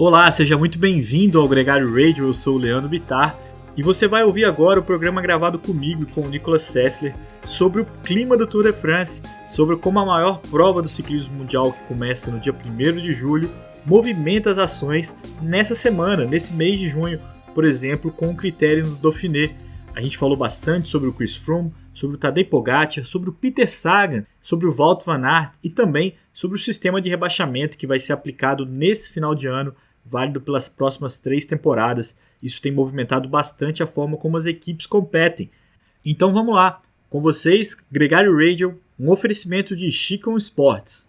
Olá, seja muito bem-vindo ao Gregário Radio, eu sou o Leandro Bittar e você vai ouvir agora o programa gravado comigo e com o Nicolas Sessler sobre o clima do Tour de France, sobre como a maior prova do ciclismo mundial que começa no dia 1º de julho movimenta as ações nessa semana, nesse mês de junho, por exemplo, com o critério do Dauphiné. A gente falou bastante sobre o Chris Froome, sobre o Tadej Pogacar, sobre o Peter Sagan, sobre o Wout van Aert e também sobre o sistema de rebaixamento que vai ser aplicado nesse final de ano, válido pelas próximas 3 temporadas. Isso tem movimentado bastante a forma como as equipes competem. Então vamos lá, com vocês, Gregário Radio, um oferecimento de Chicon Sports.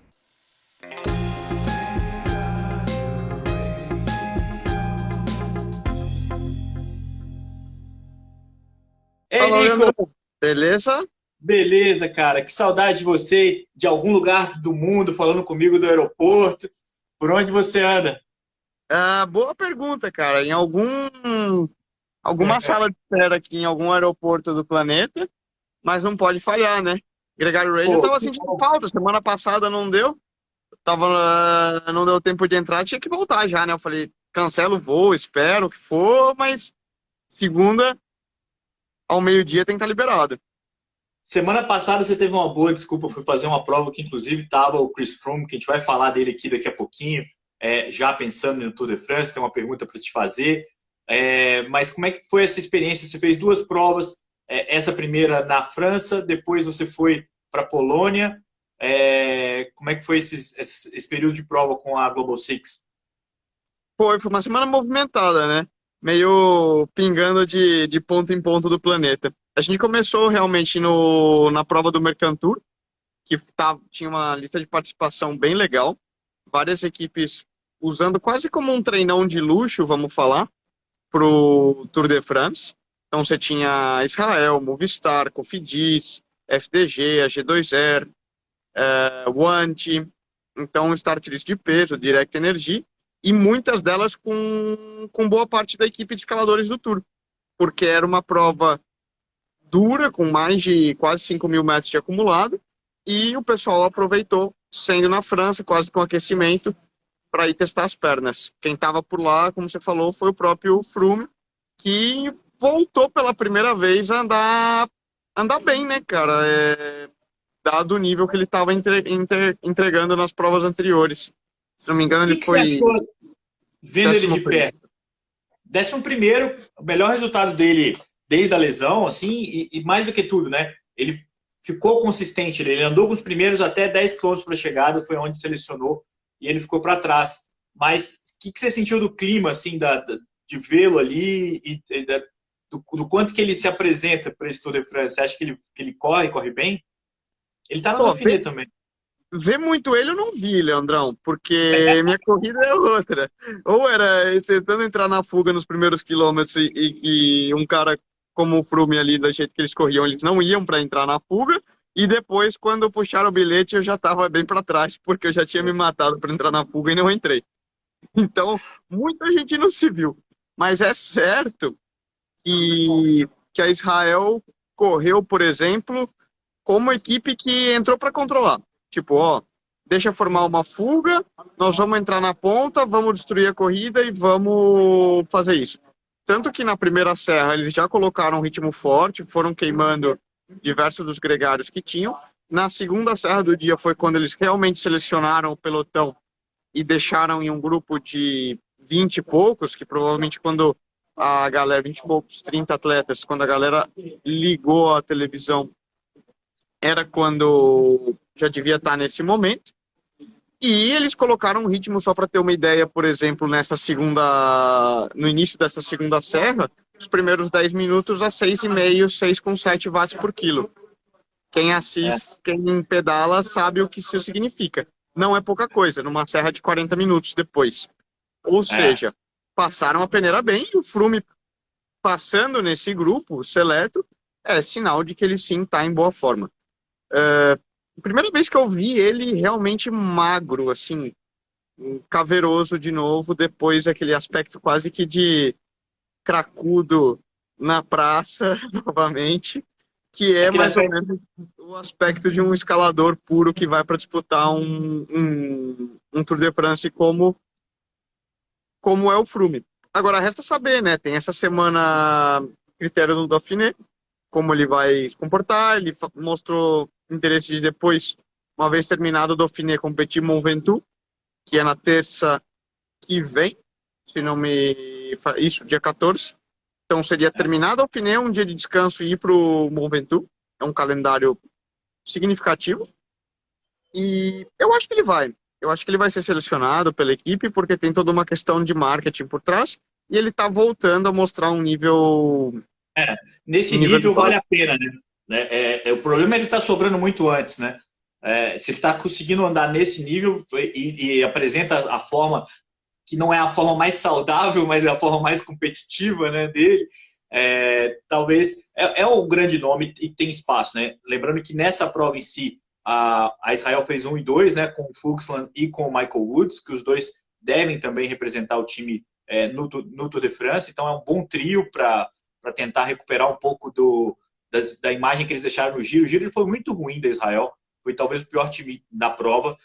Ei, Fala, Nico! Leandro. Beleza? Beleza, cara. Que saudade de você, de algum lugar do mundo, falando comigo do aeroporto. Por onde você anda? Boa pergunta, cara. Em alguma sala de espera aqui, em algum aeroporto do planeta, mas não pode falhar, né? Gregário Radio Pô, tava sentindo falta. Semana passada não deu. Não deu tempo de entrar, tinha que voltar já, né? Eu falei, cancela o voo, espero o que for, mas segunda ao meio-dia tem que estar liberado. semana passada você teve uma boa desculpa. Eu fui fazer uma prova que, inclusive, estava o Chris Froome, que a gente vai falar dele aqui daqui a pouquinho, já pensando no Tour de France. Tem uma pergunta para te fazer. Mas como é que foi essa experiência? Você fez 2 provas, essa primeira na França, depois você foi para a Polônia. Como é que foi esse período de prova com a Global Six? Foi uma semana movimentada, né? Meio pingando de ponto em ponto do planeta. A gente começou realmente na prova do Mercantour, que tinha uma lista de participação bem legal. Várias equipes usando quase como um treinão de luxo, vamos falar, para o Tour de France. Então você tinha Israel, Movistar, Cofidis, FDG, a G2R, Wanty, então start list de peso, Direct Energy, e muitas delas com boa parte da equipe de escaladores do Tour, porque era uma prova dura, com mais de quase 5.000 metros de acumulado, e o pessoal aproveitou, sendo na França, quase com aquecimento, para ir testar as pernas. Quem estava por lá, como você falou, foi o próprio Froome, que voltou pela primeira vez a andar bem, né, cara? Dado o nível que ele estava entregando nas provas anteriores. Se não me engano, O ele que foi você achou vendo ele de 11º. perto? 11º, o melhor resultado dele desde a lesão, assim, e mais do que tudo, né? Ele ficou consistente, ele andou com os primeiros até 10 km para a chegada, foi onde selecionou, e ele ficou para trás. Mas o que você sentiu do clima, assim, de vê-lo ali e do quanto que ele se apresenta para esse Tour de France? Você acha que ele corre bem? Ele está no Pô, Dauphiné também. ver muito ele eu não vi, Leandrão, porque minha corrida é outra. Ou era tentando entrar na fuga nos primeiros quilômetros e um cara como o Froome ali, do jeito que eles corriam, eles não iam para entrar na fuga. E depois, quando puxaram o bilhete, eu já estava bem para trás, porque eu já tinha me matado para entrar na fuga e não entrei. Então, muita gente não se viu. Mas é certo que a Israel correu, por exemplo, como equipe que entrou para controlar. Tipo, ó, deixa formar uma fuga, nós vamos entrar na ponta, vamos destruir a corrida e vamos fazer isso. Tanto que na primeira serra eles já colocaram um ritmo forte, foram queimando diversos dos gregários que tinham. Na segunda serra do dia foi quando eles realmente selecionaram o pelotão e deixaram em um grupo de 20 e poucos, que provavelmente quando a galera, 20 e poucos, 30 atletas, quando a galera ligou a televisão, era quando já devia estar nesse momento. E eles colocaram um ritmo, só para ter uma ideia, por exemplo, no início dessa segunda serra, os primeiros 10 minutos a 6,5, 6,7 watts por quilo. Quem assiste, quem pedala, sabe o que isso significa. Não é pouca coisa, numa serra de 40 minutos depois. Ou seja, passaram a peneira bem, e o Froome passando nesse grupo seleto é sinal de que ele sim está em boa forma. A primeira vez que eu vi ele realmente magro, assim, caveroso de novo, depois aquele aspecto quase que de cracudo na praça, novamente, que é mais ou menos o aspecto de um escalador puro que vai para disputar um Tour de France como como é o Froome. Agora, resta saber, né? Tem essa semana critério do Dauphiné, como ele vai se comportar. Ele mostrou interesse de depois, uma vez terminado o Dauphiné, competir Mont Ventoux, que é na terça que vem, se não me... Isso, dia 14. Então seria terminado o Dauphiné, um dia de descanso e ir para o Mont Ventoux. É um calendário significativo. E eu acho que ele vai. Eu acho que ele vai ser selecionado pela equipe, porque tem toda uma questão de marketing por trás, e ele está voltando a mostrar um nível... Nesse nível vale a pena, né? O problema é ele estar sobrando muito antes, né? Se ele está conseguindo andar nesse nível e apresenta a forma que não é a forma mais saudável, mas é a forma mais competitiva, né, dele, talvez é um grande nome e tem espaço, né? Lembrando que nessa prova em si, a Israel fez 1 e 2, né, com o Fuglsang e com o Michael Woods, que os dois devem também representar o time no Tour de France, então é um bom trio para tentar recuperar um pouco da imagem que eles deixaram no Giro. O Giro foi muito ruim da Israel, foi talvez o pior time da prova,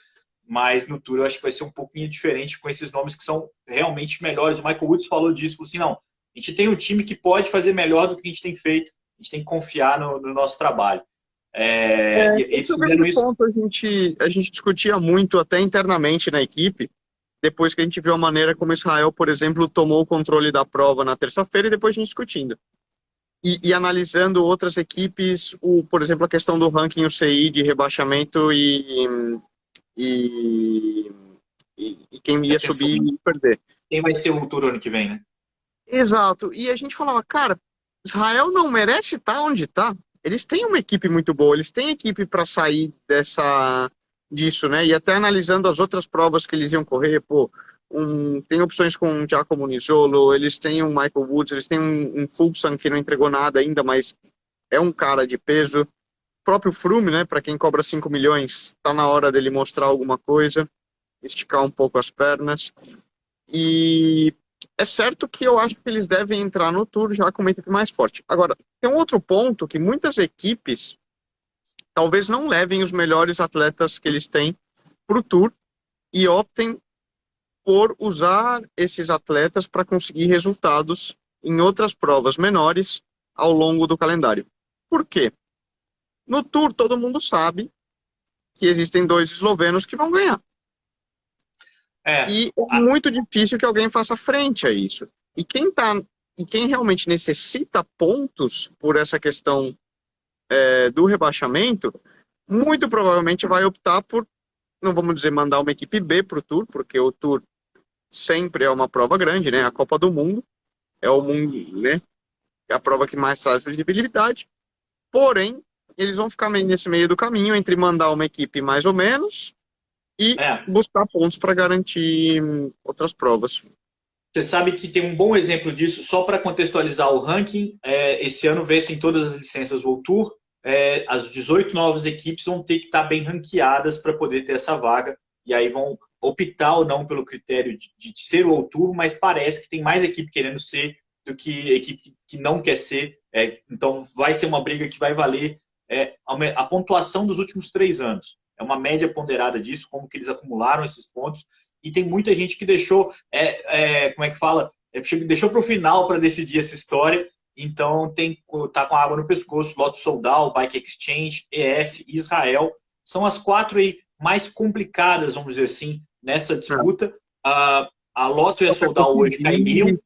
mas no Tour eu acho que vai ser um pouquinho diferente com esses nomes que são realmente melhores. O Michael Woods falou disso, falou assim, não, a gente tem um time que pode fazer melhor do que a gente tem feito, a gente tem que confiar no nosso trabalho. Esse é o grande ponto. A gente discutia muito até internamente na equipe, depois que a gente viu a maneira como Israel, por exemplo, tomou o controle da prova na terça-feira, e depois a gente discutindo. E analisando outras equipes, por exemplo, a questão do ranking UCI de rebaixamento e quem ia subir e perder. Quem vai ser o Tour ano que vem, né? Exato. E a gente falava, cara, Israel não merece estar onde está. Eles têm uma equipe muito boa, eles têm equipe para sair disso, né? E até analisando as outras provas que eles iam correr, tem opções com o Giacomo Nizzolo, eles têm um Michael Woods, eles têm um Fuglsang que não entregou nada ainda, mas é um cara de peso. O próprio Froome, né? Para quem cobra 5 milhões, está na hora dele mostrar alguma coisa, esticar um pouco as pernas. E é certo que eu acho que eles devem entrar no Tour já com uma equipe mais forte. Agora, tem um outro ponto que muitas equipes talvez não levem os melhores atletas que eles têm para o Tour e optem por usar esses atletas para conseguir resultados em outras provas menores ao longo do calendário. Por quê? No Tour, todo mundo sabe que existem 2 eslovenos que vão ganhar. E é muito difícil que alguém faça frente a isso. E quem realmente necessita pontos por essa questão do rebaixamento, muito provavelmente vai optar por, não vamos dizer mandar uma equipe B para o Tour, porque o Tour sempre é uma prova grande, né? A Copa do Mundo é o mundo, né? É a prova que mais traz visibilidade. Porém, eles vão ficar nesse meio do caminho entre mandar uma equipe mais ou menos e buscar pontos para garantir outras provas. Você sabe que tem um bom exemplo disso, só para contextualizar o ranking, esse ano vencem todas as licenças World Tour, as 18 novas equipes vão ter que estar bem ranqueadas para poder ter essa vaga, e aí vão optar ou não pelo critério de ser o World Tour, mas parece que tem mais equipe querendo ser do que equipe que não quer ser, então vai ser uma briga que vai valer a pontuação dos últimos 3 anos. É uma média ponderada disso, como que eles acumularam esses pontos. E tem muita gente que deixou, como é que fala? Deixou para o final para decidir essa história. Então, tá com a água no pescoço. Lotto Soudal, Bike Exchange, EF e Israel. São as 4 aí mais complicadas, vamos dizer assim, nessa disputa. A Lotto e a Soudal hoje cairiam.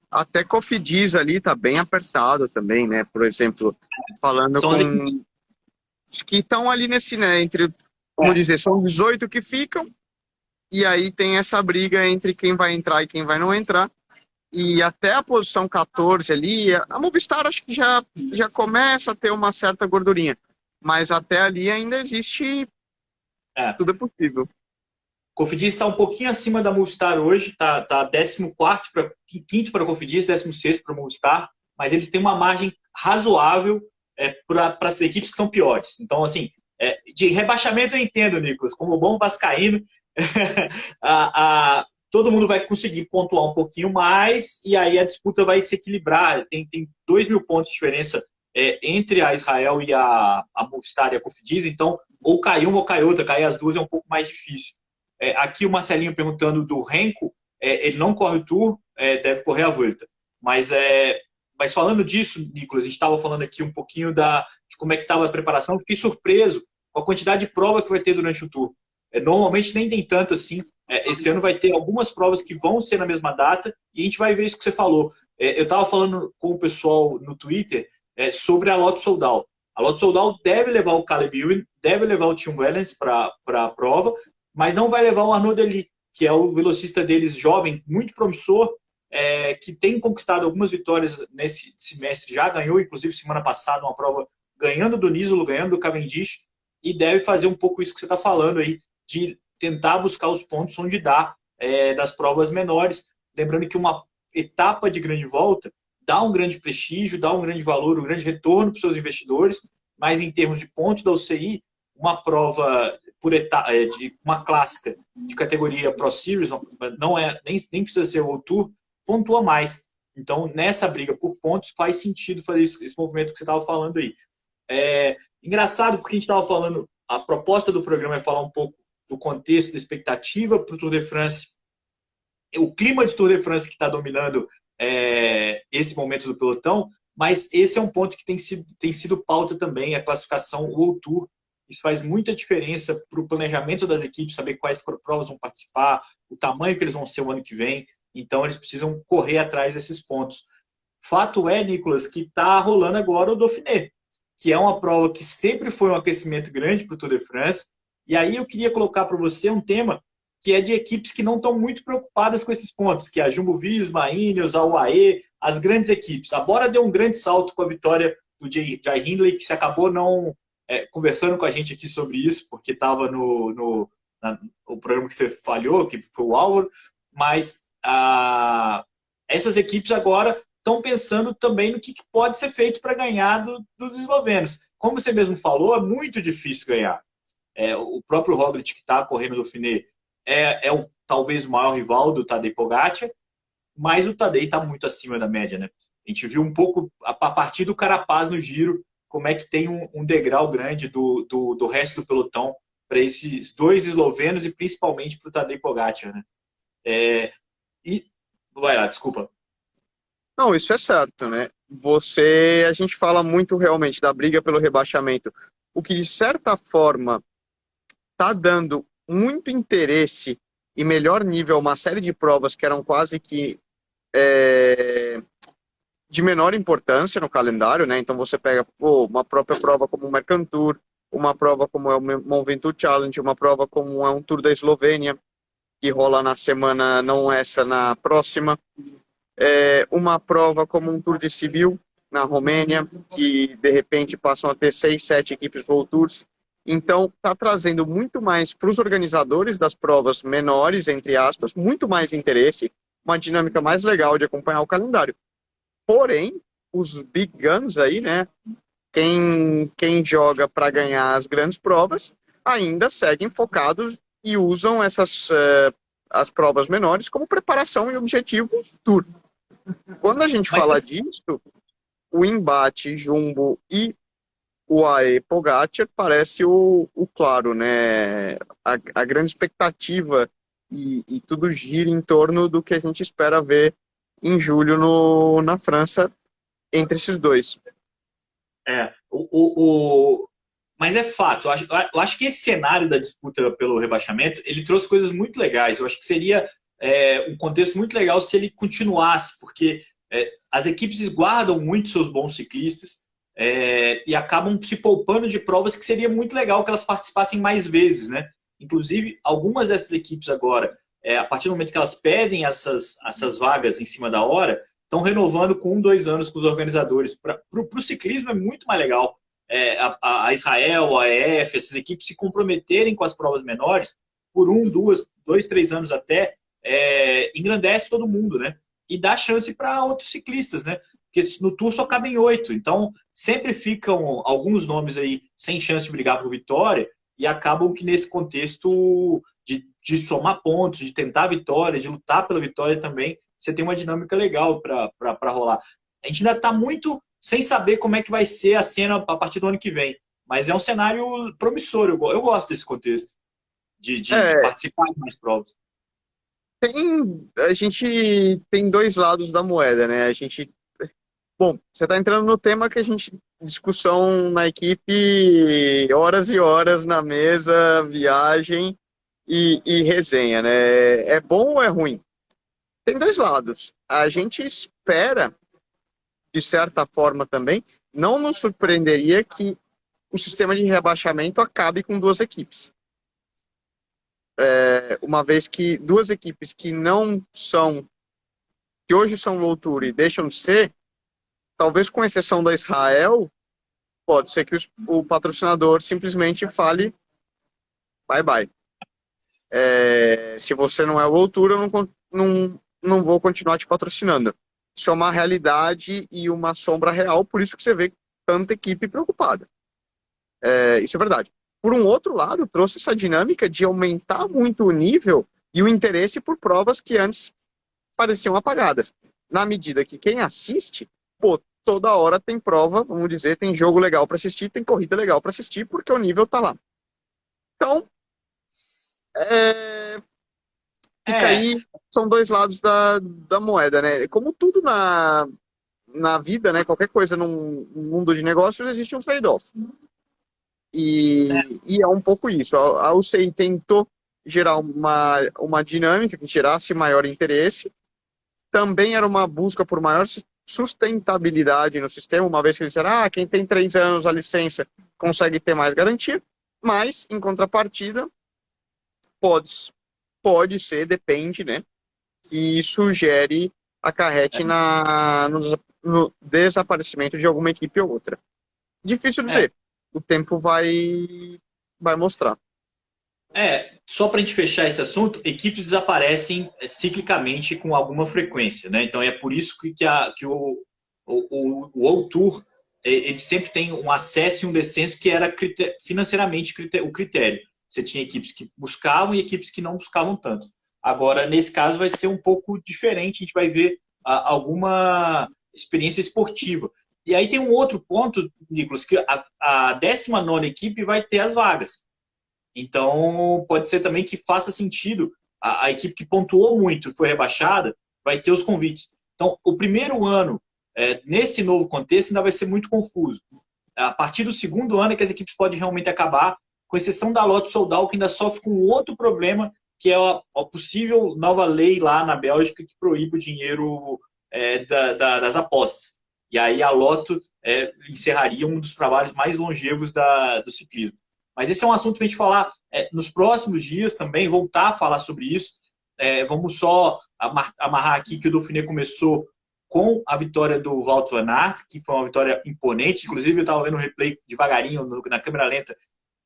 Até Cofidis ali está bem apertado também, né? Por exemplo, falando são com... que estão ali nesse, né? Entre... Vamos dizer, são 18 que ficam, e aí tem essa briga entre quem vai entrar e quem vai não entrar. E até a posição 14 ali, a Movistar acho que já começa a ter uma certa gordurinha. Mas até ali ainda existe... Tudo é possível. Cofidis está um pouquinho acima da Movistar hoje, tá 14º para 5º para Cofidis, 16º para Movistar, mas eles têm uma margem razoável para as equipes que estão piores. Então, assim, de rebaixamento eu entendo, Nicolas, como bom vascaíno, todo mundo vai conseguir pontuar um pouquinho mais e aí a disputa vai se equilibrar. Tem 2.000 pontos de diferença entre a Israel e a Movistar e a Cofidis, então ou cai uma ou cai outra, cair as duas é um pouco mais difícil. Aqui o Marcelinho perguntando do Renko, ele não corre o Tour, deve correr a Vuelta. Mas falando disso, Nicolas, a gente estava falando aqui um pouquinho de como é que estava a preparação. Eu fiquei surpreso com a quantidade de prova que vai ter durante o Tour. Normalmente nem tem tanto assim. Esse ano vai ter algumas provas que vão ser na mesma data e a gente vai ver isso que você falou. Eu estava falando com o pessoal no Twitter sobre a Lotto Soudal. A Lotto Soudal deve levar o Caleb Ewan, deve levar o Tim Wellens para a prova, mas não vai levar o Arnaud Delis, que é o velocista deles jovem, muito promissor, que tem conquistado algumas vitórias nesse semestre, já ganhou, inclusive, semana passada, uma prova ganhando do Nisolo, ganhando do Cavendish, e deve fazer um pouco isso que você está falando aí, de tentar buscar os pontos onde dá das provas menores. Lembrando que uma etapa de grande volta dá um grande prestígio, dá um grande valor, um grande retorno para os seus investidores, mas em termos de pontos da UCI, uma prova por etapa, uma clássica de categoria Pro Series, nem precisa ser o Tour, pontua mais. Então, nessa briga por pontos, faz sentido fazer esse movimento que você estava falando aí. Engraçado, porque a gente estava falando, a proposta do programa é falar um pouco do contexto, da expectativa para o Tour de France, o clima de Tour de France que está dominando esse momento do pelotão, mas esse é um ponto que tem sido pauta também, a classificação World Tour. Isso faz muita diferença para o planejamento das equipes, saber quais provas vão participar, o tamanho que eles vão ser o ano que vem. Então, eles precisam correr atrás desses pontos. Fato é, Nicolas, que está rolando agora o Dauphiné, que é uma prova que sempre foi um aquecimento grande para o Tour de France. E aí eu queria colocar para você um tema que é de equipes que não estão muito preocupadas com esses pontos, que é a Jumbo-Visma, a Ineos, a UAE, as grandes equipes. A Bora deu um grande salto com a vitória do Jai Hindley, que se acabou não conversando com a gente aqui sobre isso, porque estava no programa que você falhou, que foi o Álvaro, mas essas equipes agora estão pensando também no que pode ser feito para ganhar dos eslovenos. Como você mesmo falou, é muito difícil ganhar. O próprio Roglic, que está correndo no Dauphiné, talvez o maior rival do Tadej Pogacar, mas o Tadej está muito acima da média, né? A gente viu um pouco, a partir do Carapaz no Giro, como é que tem um degrau grande do resto do pelotão para esses dois eslovenos e principalmente para o Tadej Pogacar, né? Vai lá, desculpa. Não, isso é certo, né? A gente fala muito realmente da briga pelo rebaixamento, o que de certa forma está dando muito interesse e melhor nível a uma série de provas que eram quase que de menor importância no calendário, né? Então você pega uma própria prova como o Mercantour, uma prova como é o Mont Ventoux Challenge, uma prova como é um Tour da Eslovênia, que rola na semana, não essa, na próxima. Uma prova como um Tour de Sibiu, na Romênia, que de repente passam a ter 6, 7 equipes World Tours. Então, está trazendo muito mais para os organizadores das provas menores, entre aspas, muito mais interesse, uma dinâmica mais legal de acompanhar o calendário. Porém, os big guns aí, né, quem joga para ganhar as grandes provas, ainda seguem focados e usam as provas menores como preparação e objetivo Tour. Quando a gente fala disso, o embate Jumbo e o UAE Pogacar parece o claro, né? A grande expectativa e tudo gira em torno do que a gente espera ver em julho na França entre esses dois. Mas é fato, eu acho que esse cenário da disputa pelo rebaixamento, ele trouxe coisas muito legais. Eu acho que seria um contexto muito legal se ele continuasse, porque as equipes guardam muito seus bons ciclistas e acabam se poupando de provas que seria muito legal que elas participassem mais vezes, né? Inclusive, algumas dessas equipes agora, a partir do momento que elas pedem essas vagas em cima da hora, estão renovando com 1, 2 anos com os organizadores. Para o ciclismo é muito mais legal a Israel, a EF, essas equipes se comprometerem com as provas menores por 1, 2, 3 anos até, engrandece todo mundo, né? E dá chance para outros ciclistas, né? Porque no Tour só cabem 8, então sempre ficam alguns nomes aí sem chance de brigar por vitória e acabam que nesse contexto de somar pontos, de tentar a vitória, de lutar pela vitória também, você tem uma dinâmica legal para rolar. A gente ainda está muito sem saber como é que vai ser a cena a partir do ano que vem, mas é um cenário promissor, eu gosto desse contexto, de participar de mais provas. A gente tem dois lados da moeda, né? Bom, você está entrando no tema que a gente discussão na equipe, horas e horas na mesa, viagem e resenha, né? É bom ou é ruim? Tem dois lados. A gente espera, de certa forma também, não nos surpreenderia que o sistema de rebaixamento acabe com duas equipes. Uma vez que duas equipes que não são, que hoje são low tour e deixam de ser, talvez com exceção da Israel, pode ser que o patrocinador simplesmente fale bye bye. Se você não é low tour, eu não vou continuar te patrocinando. Isso é uma realidade e uma sombra real, por isso que você vê tanta equipe preocupada. Isso é verdade. Por um outro lado, trouxe essa dinâmica de aumentar muito o nível e o interesse por provas que antes pareciam apagadas. Na medida que quem assiste, pô, toda hora tem prova, vamos dizer, tem jogo legal para assistir, tem corrida legal para assistir, porque o nível tá lá. Então, fica aí, são dois lados da moeda, né? Como tudo na vida, né? Qualquer coisa num mundo de negócios, existe um trade-off. E é um pouco isso. A UCI tentou gerar uma dinâmica que gerasse maior interesse. Também era uma busca por maior sustentabilidade no sistema, uma vez que eles disseram, quem tem 3 anos a licença consegue ter mais garantia, mas, em contrapartida, pode ser, depende, né, que isso acarrete no desaparecimento de alguma equipe ou outra. Difícil dizer. O tempo vai mostrar. Só para a gente fechar esse assunto, equipes desaparecem ciclicamente com alguma frequência, né? Então é por isso que o World Tour ele sempre tem um acesso e um descenso que era financeiramente o critério. Você tinha equipes que buscavam e equipes que não buscavam tanto. Agora, nesse caso, vai ser um pouco diferente, a gente vai ver alguma experiência esportiva. E aí tem um outro ponto, Nicolas, que a 19ª equipe vai ter as vagas. Então, pode ser também que faça sentido. A equipe que pontuou muito e foi rebaixada vai ter os convites. Então, o primeiro ano, nesse novo contexto, ainda vai ser muito confuso. A partir do segundo ano é que as equipes podem realmente acabar, com exceção da Lotto Soudal, que ainda sofre com outro problema, que é a possível nova lei lá na Bélgica que proíbe o dinheiro das apostas. E aí a Lotto encerraria um dos trabalhos mais longevos do ciclismo. Mas esse é um assunto para a gente falar nos próximos dias também, voltar a falar sobre isso. Vamos só amarrar aqui que o Dauphiné começou com a vitória do Wout van Aert, que foi uma vitória imponente. Inclusive, eu estava vendo o replay devagarinho na câmera lenta.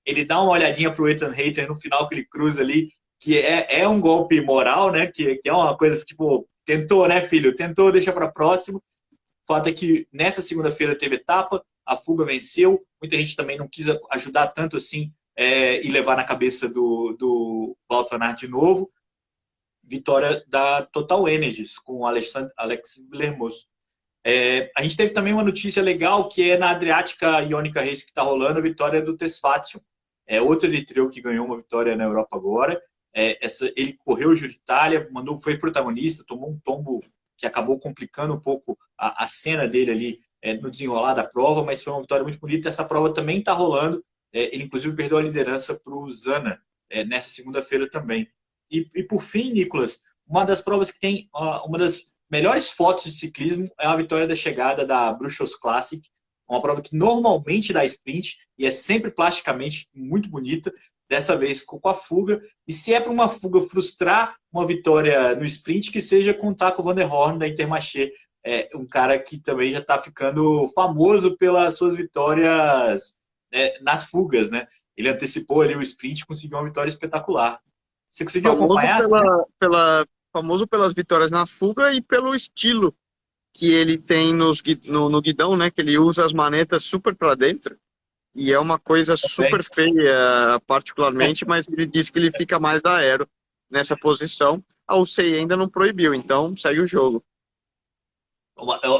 Ele dá uma olhadinha para o Ethan Hayter no final que ele cruza ali, que é um golpe moral, né? Que é uma coisa tipo, tentou, né, filho? Tentou, deixa para próximo. O fato é que nessa segunda-feira teve etapa, a fuga venceu, muita gente também não quis ajudar tanto assim e levar na cabeça do Wout van Aert de novo. Vitória da Total Energies com o Alex Villermoz. A gente teve também uma notícia legal que é na Adriática Ionica Race que está rolando, a vitória do Tesfatio. Outro eritreu que ganhou uma vitória na Europa agora. Ele correu o Giro de Itália, foi protagonista, tomou um tombo que acabou complicando um pouco a cena dele ali no desenrolar da prova, mas foi uma vitória muito bonita. Essa prova também está rolando. Ele, inclusive, perdeu a liderança para o Zana nessa segunda-feira também. E, por fim, Nicolas, uma das provas que tem uma das melhores fotos de ciclismo é a vitória da chegada da Brussels Classic, uma prova que normalmente dá sprint e é sempre plasticamente muito bonita. Dessa vez ficou com a fuga. E se é para uma fuga frustrar uma vitória no sprint, que seja com o Taco Van der Horn da Intermarché, um cara que também já está ficando famoso pelas suas vitórias nas fugas, né? Ele antecipou ali o sprint e conseguiu uma vitória espetacular. Você conseguiu acompanhar? Famoso pelas vitórias na fuga e pelo estilo que ele tem no guidão, né? Que ele usa as manetas super para dentro. E é uma coisa super feia, particularmente, mas ele diz que ele fica mais da aero nessa posição. A UCI ainda não proibiu, então segue o jogo.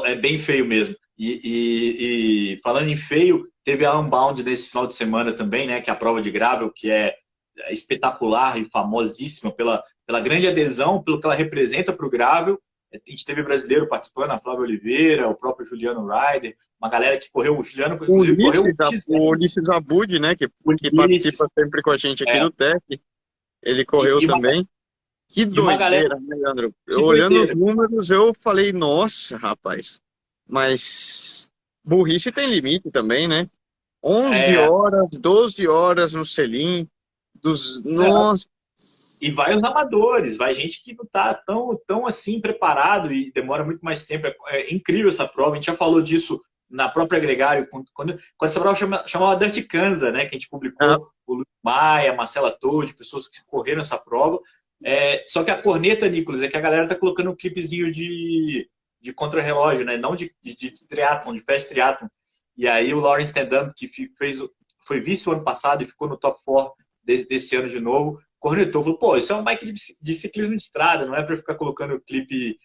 É bem feio mesmo. E falando em feio, teve a Unbound nesse final de semana também, né? Que é a prova de gravel, que é espetacular e famosíssima pela grande adesão, pelo que ela representa para o gravel. A gente teve brasileiro participando, a Flávia Oliveira, o próprio Juliano Ryder, uma galera que correu, o Juliano, inclusive, correu o Ulisses Abud, né, que participa sempre com a gente aqui do TEC, ele correu também. Que doideira, né, Leandro? Olhando os números, eu falei, nossa, rapaz, mas burrice tem limite também, né? 11 horas, 12 horas no selim, nossa. E vai os amadores, vai gente que não está tão assim preparado e demora muito mais tempo. É incrível essa prova, a gente já falou disso na própria Gregário, quando essa prova chamava Dirty Kansas, né, que a gente publicou, o Luiz Maia, a Marcela Todd, pessoas que correram essa prova. Só que a corneta, Nicolas, é que a galera tá colocando um clipezinho de contra-relógio, né, não de triatlon, de fast triatlon. E aí o Lawrence Tendam, que foi vice o ano passado e ficou no top 4 desse ano de novo, cornetou, falou, pô, isso é uma bike de ciclismo de estrada, não é para ficar colocando o clipe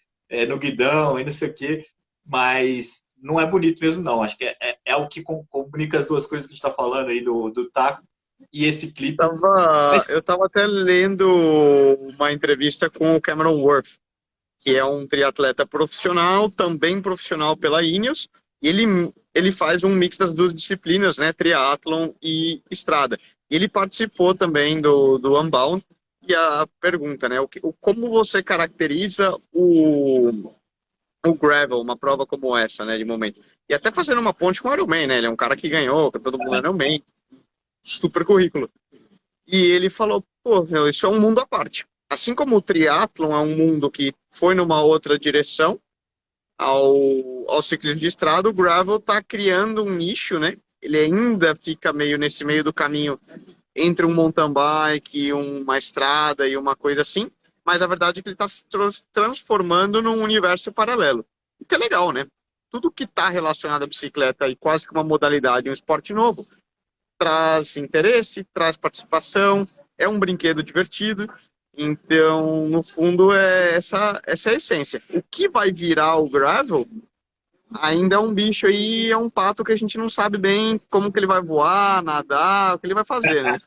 no guidão e não sei o quê, mas não é bonito mesmo não, acho que é o que comunica as duas coisas que a gente está falando aí do taco e esse clipe. Eu tava até lendo uma entrevista com o Cameron Worth, que é um triatleta profissional, também profissional pela Ineos, e ele faz um mix das duas disciplinas, né, triatlon e estrada. E ele participou também do Unbound. E a pergunta, né, como você caracteriza o gravel, uma prova como essa, né, de momento? E até fazendo uma ponte com o Ironman, né, ele é um cara que ganhou, todo mundo Ironman, super currículo. E ele falou, pô, meu, isso é um mundo à parte. Assim como o triatlon é um mundo que foi numa outra direção, ao ciclismo de estrada, o gravel está criando um nicho, né? Ele ainda fica nesse meio do caminho entre um mountain bike, uma estrada e uma coisa assim, mas a verdade é que ele está se transformando num universo paralelo. O que é legal, né? Tudo que está relacionado à bicicleta e quase que uma modalidade, um esporte novo, traz interesse, traz participação, é um brinquedo divertido. Então, no fundo, essa é a essência. O que vai virar o gravel ainda é um bicho aí, é um pato que a gente não sabe bem como que ele vai voar, nadar, o que ele vai fazer, né?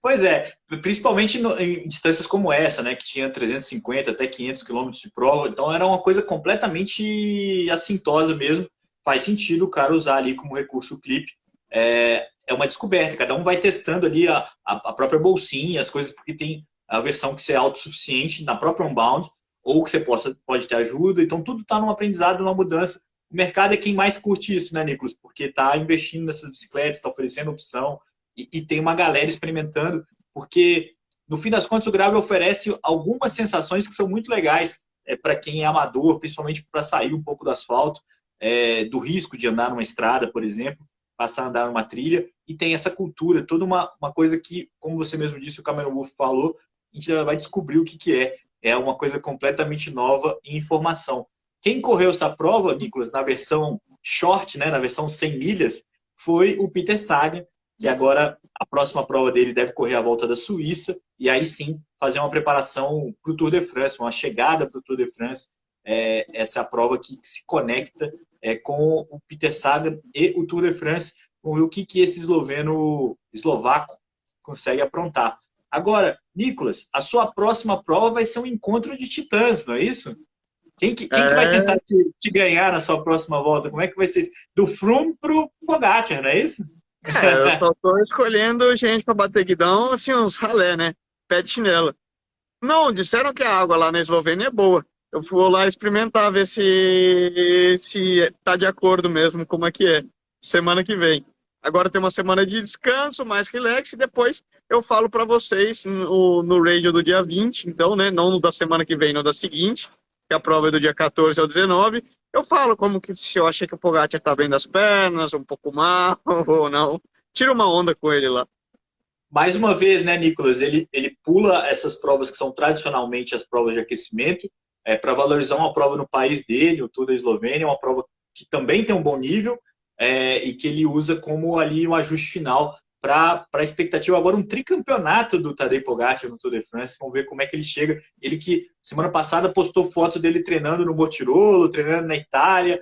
Pois é, principalmente em distâncias como essa, né, que tinha 350 até 500 quilômetros de prova, então era uma coisa completamente assintosa mesmo. Faz sentido o cara usar ali como recurso o clipe. É uma descoberta, cada um vai testando ali a própria bolsinha, as coisas, porque tem a versão que você é autossuficiente na própria Unbound, ou que você pode ter ajuda, então tudo está num aprendizado, numa mudança. O mercado é quem mais curte isso, né, Nicolas? Porque está investindo nessas bicicletas, está oferecendo opção, e tem uma galera experimentando, porque no fim das contas o gravel oferece algumas sensações que são muito legais para quem é amador, principalmente para sair um pouco do asfalto, do risco de andar numa estrada, por exemplo, passar a andar numa trilha, e tem essa cultura, toda uma coisa que, como você mesmo disse, o Cameron Wolf falou, a gente vai descobrir o que é. É uma coisa completamente nova em informação. Quem correu essa prova, Nicolas, na versão short, né, na versão 100 milhas, foi o Peter Sagan, que agora a próxima prova dele deve correr a volta da Suíça, e aí sim fazer uma preparação para o Tour de France, uma chegada para o Tour de France. Essa é a prova que se conecta com o Peter Sagan e o Tour de France. Vamos ver o que esse eslovaco consegue aprontar. Agora, Nicolas, a sua próxima prova vai ser um encontro de titãs, não é isso? Quem que vai tentar te ganhar na sua próxima volta? Como é que vai ser isso? Do Froome pro Pogacar, não é isso? Eu só tô escolhendo gente para bater guidão, assim, uns ralé, né? Pé de chinelo. Não, disseram que a água lá na Eslovênia é boa. Eu vou lá experimentar, ver se tá de acordo mesmo, como é que é. Semana que vem. Agora tem uma semana de descanso, mais relax, e depois eu falo para vocês no radio do dia 20, então, né, não no da semana que vem, no da seguinte, que a prova é do dia 14 ao 19, eu falo como que se eu achei que o Pogacar tá bem das pernas, um pouco mal ou não. Tira uma onda com ele lá. Mais uma vez, né, Nicolas, ele pula essas provas que são tradicionalmente as provas de aquecimento, para valorizar uma prova no país dele, o Tour da Eslovênia, uma prova que também tem um bom nível, e que ele usa como ali um ajuste final para a expectativa. Agora um tricampeonato do Tadej Pogacar no Tour de France, vamos ver como é que ele chega. Ele que semana passada postou foto dele treinando no Mortirolo, treinando na Itália,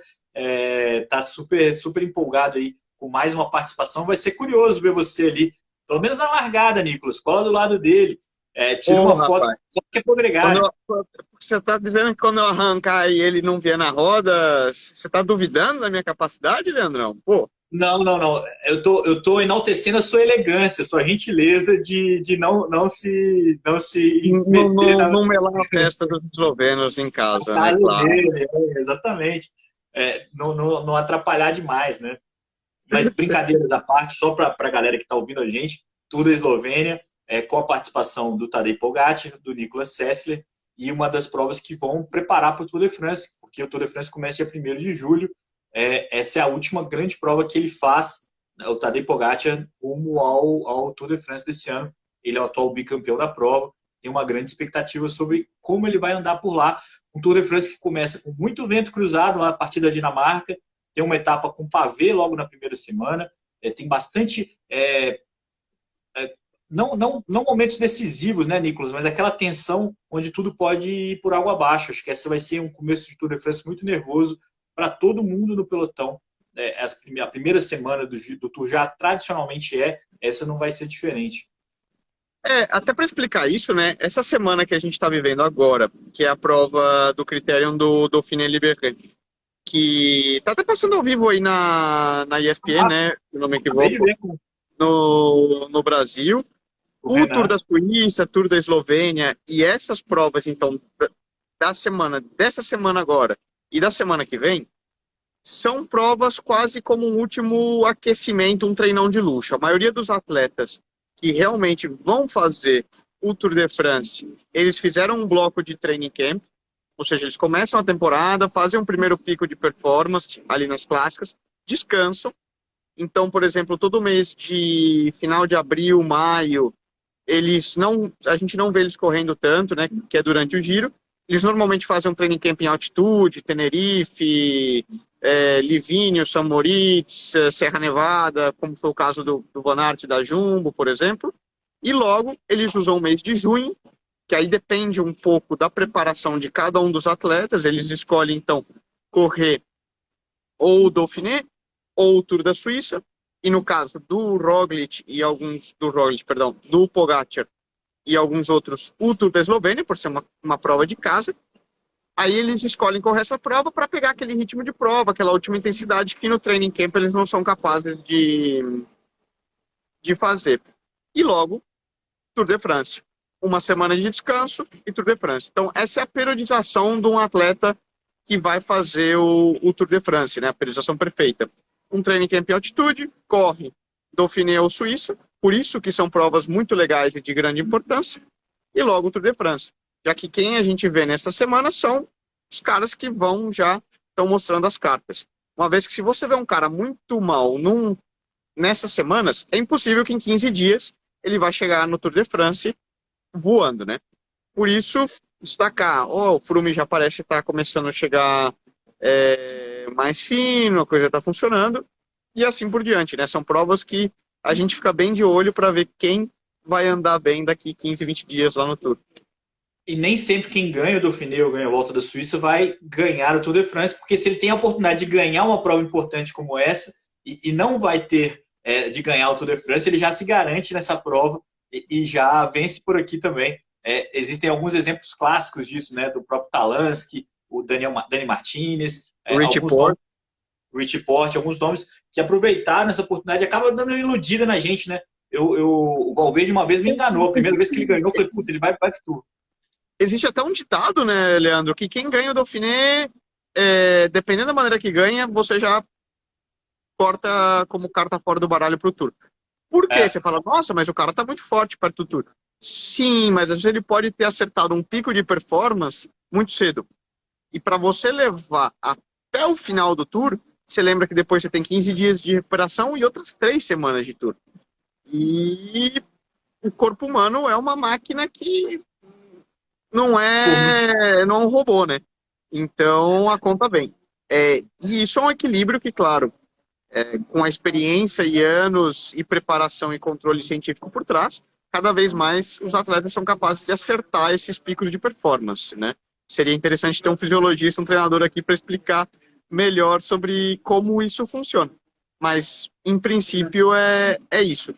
tá super, super empolgado aí com mais uma participação. Vai ser curioso ver você ali, pelo menos na largada, Nicolas, cola do lado dele. Tira Ô, uma foto rapaz, que é pro quando gregário. você está dizendo que quando eu arrancar e ele não vier na roda, você está duvidando da minha capacidade, Leandrão? Pô, Não, não, não. Eu tô enaltecendo a sua elegância, a sua gentileza de não se não, meter não, na não melar a festa dos eslovenos em casa, né? casa Claro. dele. Exatamente. Não atrapalhar demais, né? Mas brincadeiras à parte, só para a galera que está ouvindo a gente, Tour da Eslovênia, com a participação do Tadej Pogacar, do Nicolas Sessler, e uma das provas que vão preparar para o Tour de France, porque o Tour de France começa dia 1º de julho. Essa é a última grande prova que ele faz, né, o Tadej Pogacar, rumo ao Tour de France desse ano. Ele é o atual bicampeão da prova, tem uma grande expectativa sobre como ele vai andar por lá. Um Tour de France que começa com muito vento cruzado lá a partir da Dinamarca, tem uma etapa com pavê logo na primeira semana, tem bastante não momentos decisivos, né, Nicolas, mas aquela tensão onde tudo pode ir por água abaixo. Acho que essa vai ser um começo de Tour de France muito nervoso para todo mundo no pelotão. A primeira semana do Tour já tradicionalmente essa não vai ser diferente. Até para explicar isso, né? Essa semana que a gente está vivendo agora, que é a prova do Criterium do Dauphiné Libéré, que tá até passando ao vivo aí na ESPN, né? Se não me Acabei de equivoco, ver com no Brasil. o O Tour Renan. da Suíça, Tour da Eslovênia e essas provas, então, dessa semana agora e da semana que vem, são provas quase como um último aquecimento, um treinão de luxo. A maioria dos atletas que realmente vão fazer o Tour de France, eles fizeram um bloco de training camp, ou seja, eles começam a temporada, fazem um primeiro pico de performance ali nas clássicas, descansam. Então, por exemplo, todo mês de final de abril, maio, a gente não vê eles correndo tanto, né, que é durante o giro. Eles normalmente fazem um training camp em altitude, Tenerife, Livigno, São Moritz, Serra Nevada, como foi o caso do Van Aert da Jumbo, por exemplo. E logo eles usam o mês de junho, que aí depende um pouco da preparação de cada um dos atletas. Eles escolhem, então, correr ou o Dauphiné ou o Tour da Suíça. E no caso do Roglic e do Pogacar e alguns outros, o Tour da Eslovênia, por ser uma prova de casa. Aí eles escolhem correr essa prova para pegar aquele ritmo de prova, aquela última intensidade que no training camp eles não são capazes de fazer. E logo, Tour de France. Uma semana de descanso e Tour de France. Então, essa é a periodização de um atleta que vai fazer o Tour de France, né? A periodização perfeita. Um training camp em altitude, corre Dauphiné ou Suíça, por isso que são provas muito legais e de grande importância, e logo o Tour de France. Já que quem a gente vê nesta semana são os caras que estão mostrando as cartas. Uma vez que se você vê um cara muito mal nessas semanas, é impossível que em 15 dias ele vai chegar no Tour de France voando, né? Por isso, destacar, o Froome já parece estar começando a chegar mais fino, a coisa está funcionando, e assim por diante, né? São provas que a gente fica bem de olho para ver quem vai andar bem daqui 15, 20 dias lá no Tour. E nem sempre quem ganha o Dauphiné ou ganha a Volta da Suíça vai ganhar o Tour de France, porque se ele tem a oportunidade de ganhar uma prova importante como essa e não vai ter de ganhar o Tour de France, ele já se garante nessa prova e já vence por aqui também. Existem alguns exemplos clássicos disso, né? Do próprio Talansky, o Dani Martinez, Richie Porte, alguns nomes que aproveitaram essa oportunidade e acaba dando uma iludida na gente, né? O Valverde uma vez me enganou. A primeira vez que ele ganhou, eu falei, puta, ele vai pro Tour. Existe até um ditado, né, Leandro, que quem ganha o Dauphiné, dependendo da maneira que ganha, você já corta como carta fora do baralho pro Tour. Por quê? Você fala, nossa, mas o cara tá muito forte perto do Tour. Sim, mas às vezes ele pode ter acertado um pico de performance muito cedo. E para você levar até o final do Tour, você lembra que depois você tem 15 dias de recuperação e outras 3 semanas de Tour. E o corpo humano é uma máquina que não é um robô, né? Então a conta vem. E isso é um equilíbrio que, claro, com a experiência e anos e preparação e controle científico por trás, cada vez mais os atletas são capazes de acertar esses picos de performance, né? Seria interessante ter um fisiologista, um treinador aqui para explicar melhor sobre como isso funciona. Mas, em princípio, é isso.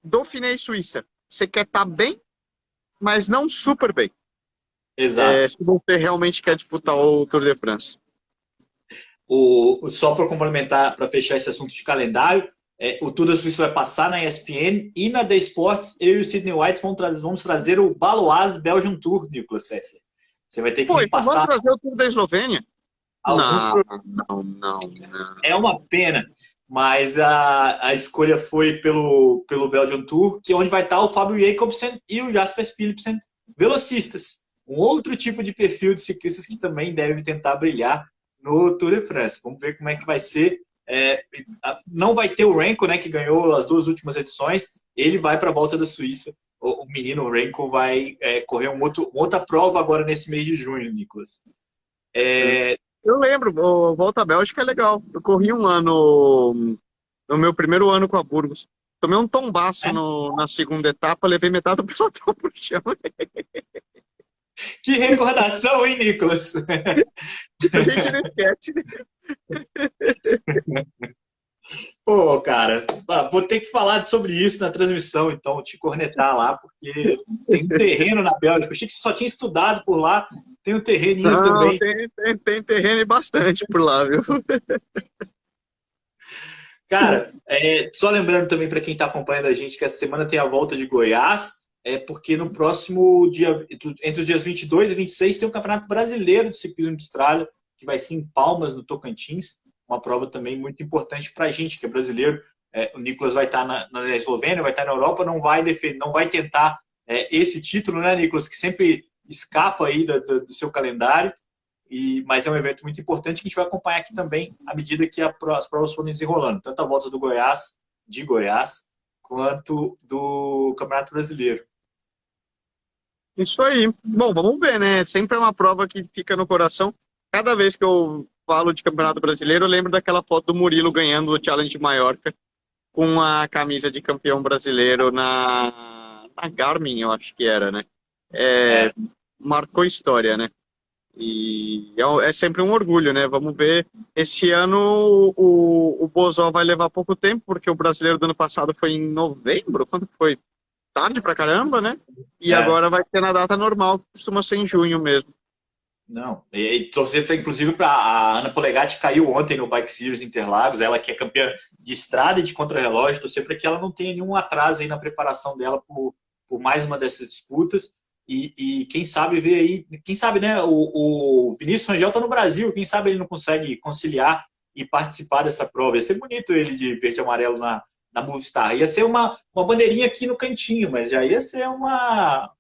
Dauphiné e Suíça, você quer estar bem mas não super bem. Exato. Se você realmente quer disputar o Tour de France. Só para complementar, para fechar esse assunto de calendário, o Tour da Suíça vai passar na ESPN e na The Sports, eu e o Sidney White vamos trazer o Baloise Belgian Tour, Nicolas Sessler. Você vai ter que Pô, me então vamos passar trazer o Tour da Eslovênia? alguns Não. É uma pena, mas a escolha foi pelo Belgian Tour, que é onde vai estar o Fábio Jacobsen e o Jasper Philipsen, velocistas. Um outro tipo de perfil de ciclistas que também deve tentar brilhar no Tour de France. Vamos ver como é que vai ser. Não vai ter o Renko, né, que ganhou as 2 últimas edições. Ele vai para a Volta da Suíça. O menino Renko vai correr uma outra prova agora nesse mês de junho, Nicolas. Eu lembro, o Volta à Bélgica é legal. Eu corri um ano, no meu primeiro ano com a Burgos. Tomei um tombaço na segunda etapa, levei metade do pelotão pro chão. Que recordação, hein, Nicolas? A gente não esquece. Pô, cara, vou ter que falar sobre isso na transmissão, então, te cornetar lá, porque tem um terreno na Bélgica. Eu achei que você só tinha estudado por lá, tem um terreninho também. Tem terreno e bastante por lá, viu? Cara, só lembrando também para quem está acompanhando a gente que essa semana tem a volta de Goiás, porque no próximo dia, entre os dias 22 e 26, tem o Campeonato Brasileiro de Ciclismo de Estrada, que vai ser em Palmas, no Tocantins, uma prova também muito importante para a gente, que é brasileiro. O Nicolas vai estar na Eslovênia, vai estar na Europa, não vai tentar esse título, né, Nicolas, que sempre escapa aí do seu calendário, mas é um evento muito importante que a gente vai acompanhar aqui também à medida que as provas forem desenrolando, tanto a volta de Goiás, quanto do Campeonato Brasileiro. Isso aí. Bom, vamos ver, né? Sempre é uma prova que fica no coração. Cada vez que eu falo de Campeonato Brasileiro, eu lembro daquela foto do Murilo ganhando o Challenge de Maiorca com a camisa de campeão brasileiro na Garmin, eu acho que era, né? Marcou história, né? E é sempre um orgulho, né? Vamos ver. Esse ano o Bozó vai levar pouco tempo, porque o brasileiro do ano passado foi em novembro. Quando foi? Tarde pra caramba, né? E agora vai ser na data normal, que costuma ser em junho mesmo. Não, e torcer inclusive para a Ana Polegatti, caiu ontem no Bike Series Interlagos, ela que é campeã de estrada e de contrarrelógio, torcer para que ela não tenha nenhum atraso aí na preparação dela por mais uma dessas disputas. E quem sabe ver aí, quem sabe, né? O Vinícius Rangel tá no Brasil, quem sabe ele não consegue conciliar e participar dessa prova. Ia ser bonito ele de verde e amarelo na Movistar. Ia ser uma bandeirinha aqui no cantinho, mas já ia ser uma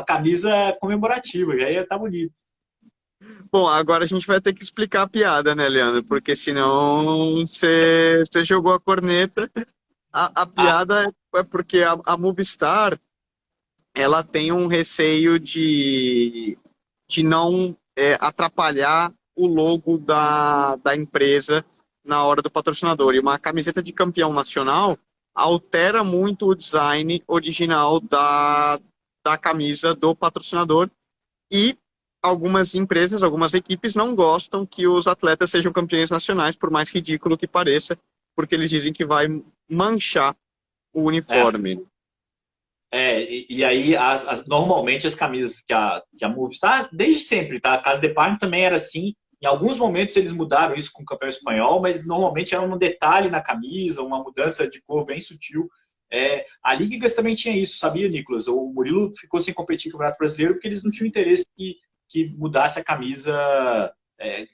camisa comemorativa, já ia estar bonito. Bom, agora a gente vai ter que explicar a piada, né, Leandro? Porque senão você jogou a corneta. A piada é porque a Movistar, ela tem um receio de não atrapalhar o logo da empresa na hora do patrocinador. E uma camiseta de campeão nacional altera muito o design original da camisa do patrocinador, e algumas empresas, algumas equipes não gostam que os atletas sejam campeões nacionais, por mais ridículo que pareça, porque eles dizem que vai manchar o uniforme. E aí, normalmente, as camisas que a Movistar, desde sempre, tá? A Casa de Parma também era assim. Em alguns momentos eles mudaram isso com o campeão espanhol, mas normalmente era um detalhe na camisa, uma mudança de cor bem sutil. A Ligas também tinha isso, sabia, Nicolas? O Murilo ficou sem competir no Campeonato Brasileiro porque eles não tinham interesse que mudasse a camisa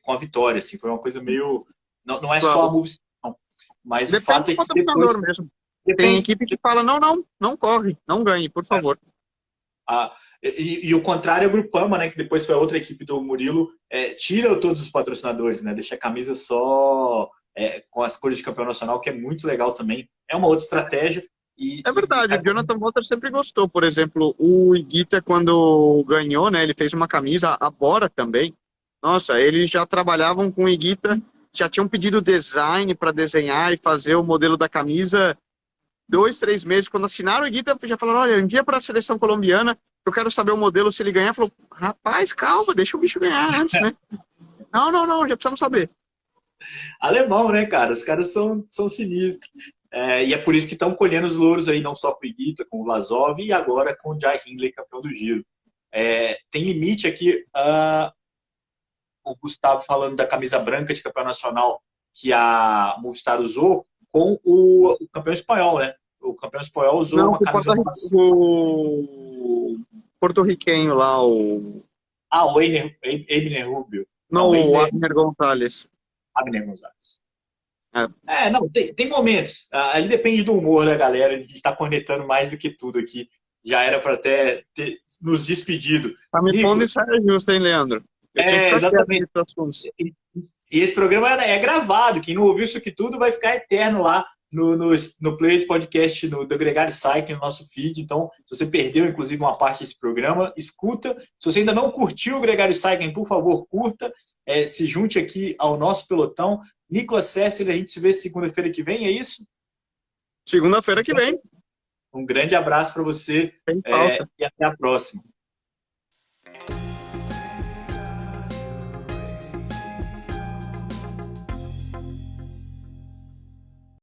com a vitória. Assim. Foi uma coisa meio... Não é só a Movistar, não. Mas Depende o fato é que depois... mesmo. Tem equipe que fala, não corre, não ganhe, por favor. E o contrário é o Grupama, né, que depois foi a outra equipe do Murilo, tira todos os patrocinadores, né, deixa a camisa só com as cores de campeão nacional, que é muito legal também. É uma outra estratégia. É verdade, o Jonathan Walter sempre gostou. Por exemplo, o Higuita, quando ganhou, né, ele fez uma camisa, a Bora também. Nossa, eles já trabalhavam com o Higuita, já tinham pedido design para desenhar e fazer o modelo da camisa 2, 3 meses. Quando assinaram o Higuita, já falaram, olha, envia para a seleção colombiana, eu quero saber o modelo, se ele ganhar. Falou, rapaz, calma, deixa o bicho ganhar antes, né? Não, já precisamos saber. Alemão, né, cara? Os caras são sinistros. E é por isso que estão colhendo os louros aí, não só com o Higuita, com o Vlasov e agora com o Jai Hindley, campeão do Giro. Tem limite aqui, o Gustavo falando da camisa branca de campeão nacional que a Movistar usou com o campeão espanhol, né? O campeão espanhol usou Não, uma camisa... o porto-riquenho lá, o... o Eibner Rubio. Não, o Abner Gonzalez. Abner Gonzalez. Não, tem momentos. Ali depende do humor da galera. A gente está cornetando mais do que tudo aqui. Já era para até ter nos despedido. Tá me pondo em saia justa, hein, Leandro? Exatamente. E esse programa é gravado. Quem não ouviu isso aqui tudo vai ficar eterno lá no player de podcast do Gregário Cycling, no nosso feed. Então, se você perdeu, inclusive, uma parte desse programa, escuta. Se você ainda não curtiu o Gregário Cycling, por favor, curta. Se junte aqui ao nosso pelotão. Nicolas Sessler, a gente se vê segunda-feira que vem, é isso? Segunda-feira que vem. Um grande abraço para você e até a próxima.